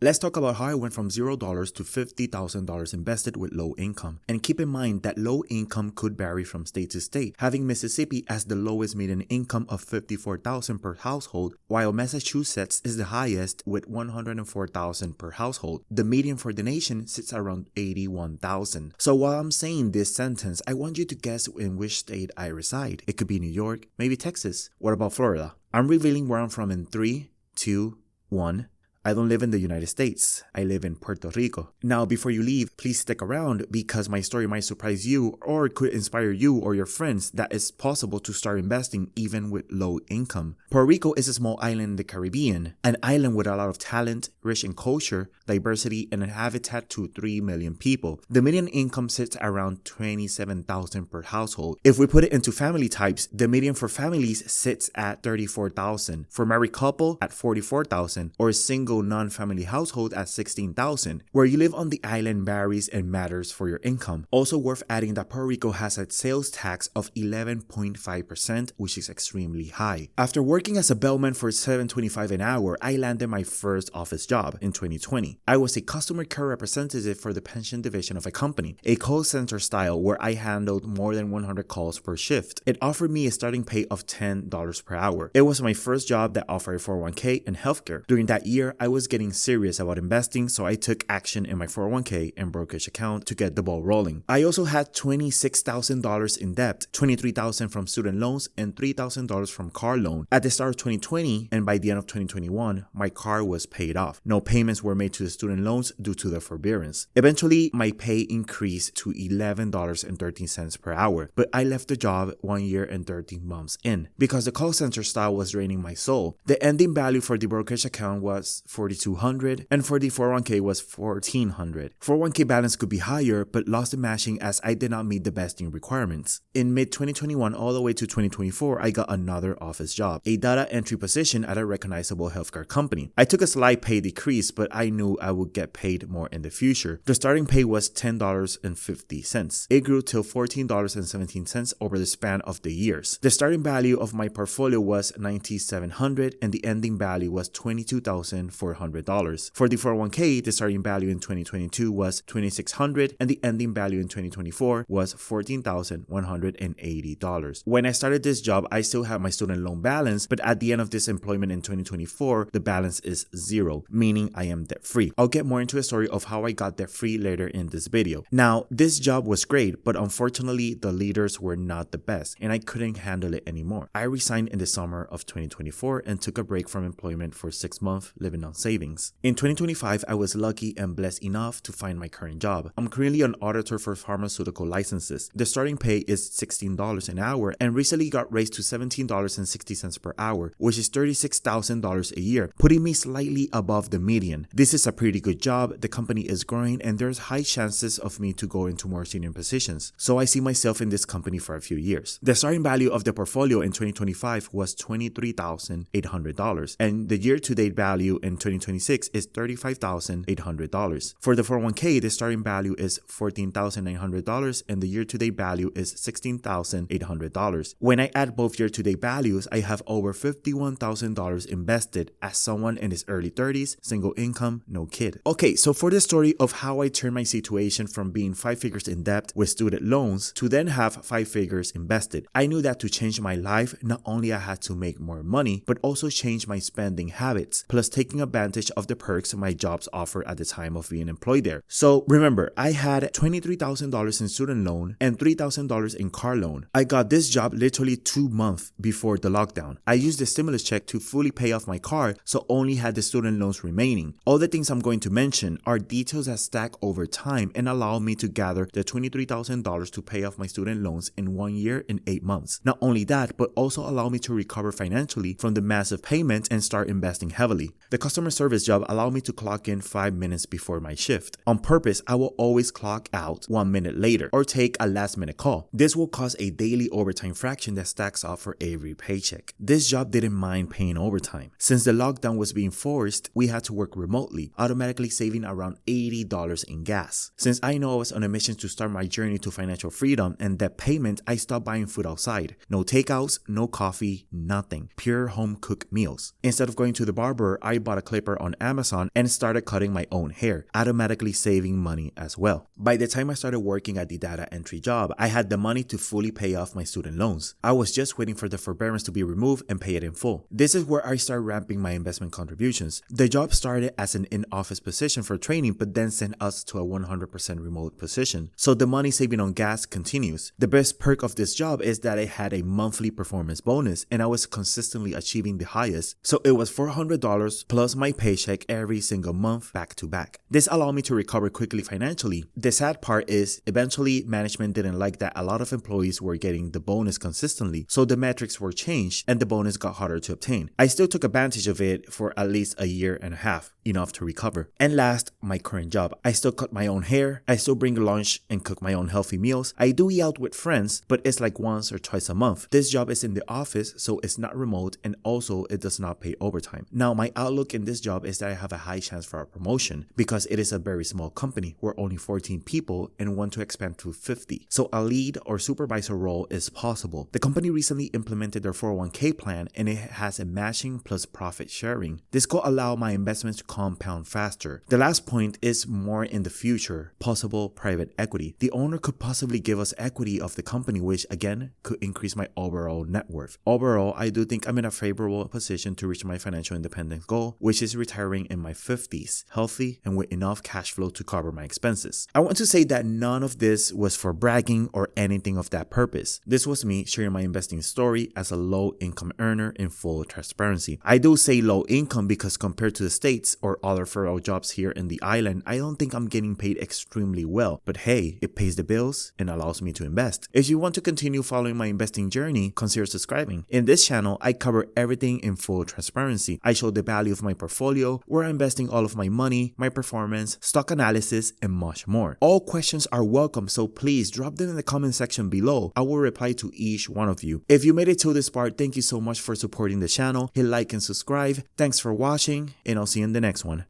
Let's talk about how I went from $0 to $50,000 invested with low income. And keep in mind that low income could vary from state to state, having Mississippi as the lowest median income of $54,000 per household, while Massachusetts is the highest with $104,000 per household. The median for the nation sits around $81,000. So while I'm saying this sentence, I want you to guess in which state I reside. It could be New York, maybe Texas. What about Florida? I'm revealing where I'm from in 3, 2, 1. I don't live in the United States. I live in Puerto Rico. Now, before you leave, please stick around because my story might surprise you or it could inspire you or your friends that it's possible to start investing even with low income. Puerto Rico is a small island in the Caribbean, an island with a lot of talent, rich in culture, diversity, and a habitat to 3 million people. The median income sits around $27,000 per household. If we put it into family types, the median for families sits at $34,000, for married couple at $44,000, or a single non-family household at $16,000. Where you live on the island varies and matters for your income. Also worth adding that Puerto Rico has a sales tax of 11.5%, which is extremely high. After working as a bellman for $7.25 an hour, I landed my first office job in 2020. I was a customer care representative for the pension division of a company, a call center style where I handled more than 100 calls per shift. It offered me a starting pay of $10 per hour. It was my first job that offered 401k and healthcare. During that year, I was getting serious about investing, so I took action in my 401k and brokerage account to get the ball rolling. I also had $26,000 in debt, $23,000 from student loans and $3,000 from car loan. At the start of 2020 and by the end of 2021, my car was paid off. No payments were made to the student loans due to the forbearance. Eventually, my pay increased to $11.13 per hour, but I left the job 1 year and 13 months in because the call center style was draining my soul. The ending value for the brokerage account was $4,200 and for the 401k was $1,400. 401k balance could be higher but lost the matching as I did not meet the vesting requirements. In mid-2021 all the way to 2024, I got another office job, a data entry position at a recognizable healthcare company. I took a slight pay decrease, but I knew I would get paid more in the future. The starting pay was $10.50. It grew till $14.17 over the span of the years. The starting value of my portfolio was $9,700 and the ending value was $22,400. For the 401k, the starting value in 2022 was $2,600 and the ending value in 2024 was $14,180. When I started this job, I still had my student loan balance, but at the end of this employment in 2024, the balance is zero, meaning I am debt free. I'll get more into a story of how I got debt free later in this video. Now, this job was great, but unfortunately, the leaders were not the best and I couldn't handle it anymore. I resigned in the summer of 2024 and took a break from employment for 6 months, living on savings. In 2025, I was lucky and blessed enough to find my current job. I'm currently an auditor for pharmaceutical licenses. The starting pay is $16 an hour and recently got raised to $17.60 per hour, which is $36,000 a year, putting me slightly above the median. This is a pretty good job, the company is growing, and there's high chances of me to go into more senior positions, so I see myself in this company for a few years. The starting value of the portfolio in 2025 was $23,800, and the year-to-date value in 2026 is $35,800. For the 401k, the starting value is $14,900 and the year-to-date value is $16,800. When I add both year-to-date values, I have over $51,000 invested as someone in his early 30s, single income, no kid. Okay, so for the story of how I turned my situation from being 5 figures in debt with student loans to then have 5 figures invested, I knew that to change my life, not only I had to make more money, but also change my spending habits, plus taking advantage of the perks my jobs offer at the time of being employed there. So remember, I had $23,000 in student loan and $3,000 in car loan. I got this job literally 2 months before the lockdown. I used the stimulus check to fully pay off my car, so only had the student loans remaining. All the things I'm going to mention are details that stack over time and allow me to gather the $23,000 to pay off my student loans in 1 year and 8 months. Not only that, but also allow me to recover financially from the massive payment and start investing heavily. The customer service job allowed me to clock in 5 minutes before my shift. On purpose, I will always clock out 1 minute later or take a last minute call. This will cause a daily overtime fraction that stacks up for every paycheck. This job didn't mind paying overtime. Since the lockdown was being forced, we had to work remotely, automatically saving around $80 in gas. Since I know I was on a mission to start my journey to financial freedom and debt payment, I stopped buying food outside. No takeouts, no coffee, nothing. Pure home cooked meals. Instead of going to the barber, I bought a clipper on Amazon and started cutting my own hair, automatically saving money as well. By the time I started working at the data entry job, I had the money to fully pay off my student loans. I was just waiting for the forbearance to be removed and pay it in full. This is where I started ramping my investment contributions. The job started as an in-office position for training, but then sent us to a 100% remote position. So the money saving on gas continues. The best perk of this job is that it had a monthly performance bonus and I was consistently achieving the highest. So it was $400 plus my paycheck every single month back to back. This allowed me to recover quickly financially. The sad part is eventually management didn't like that a lot of employees were getting the bonus consistently, so the metrics were changed and the bonus got harder to obtain. I still took advantage of it for at least a year and a half, enough to recover. And last, my current job. I still cut my own hair, I still bring lunch and cook my own healthy meals. I do eat out with friends, but it's like once or twice a month. This job is in the office, so it's not remote, and also it does not pay overtime. Now, my outlook in this job is that I have a high chance for a promotion because it is a very small company. We're only 14 people and want to expand to 50. So a lead or supervisor role is possible. The company recently implemented their 401k plan and it has a matching plus profit sharing. This could allow my investments to compound faster. The last point is more in the future, possible private equity. The owner could possibly give us equity of the company, which again could increase my overall net worth. Overall, I do think I'm in a favorable position to reach my financial independence goal, which is retiring in my 50s, healthy and with enough cash flow to cover my expenses. I want to say that none of this was for bragging or anything of that purpose. This was me sharing my investing story as a low income earner in full transparency. I do say low income because compared to the States or other federal jobs here in the island, I don't think I'm getting paid extremely well. But hey, it pays the bills and allows me to invest. If you want to continue following my investing journey, consider subscribing. In this channel, I cover everything in full transparency. I show the value of my portfolio, where I'm investing all of my money, my performance, stock analysis, and much more. All questions are welcome, so please drop them in the comment section below. I will reply to each one of you. If you made it to this part, thank you so much for supporting the channel. Hit like and subscribe. Thanks for watching, and I'll see you in the next one.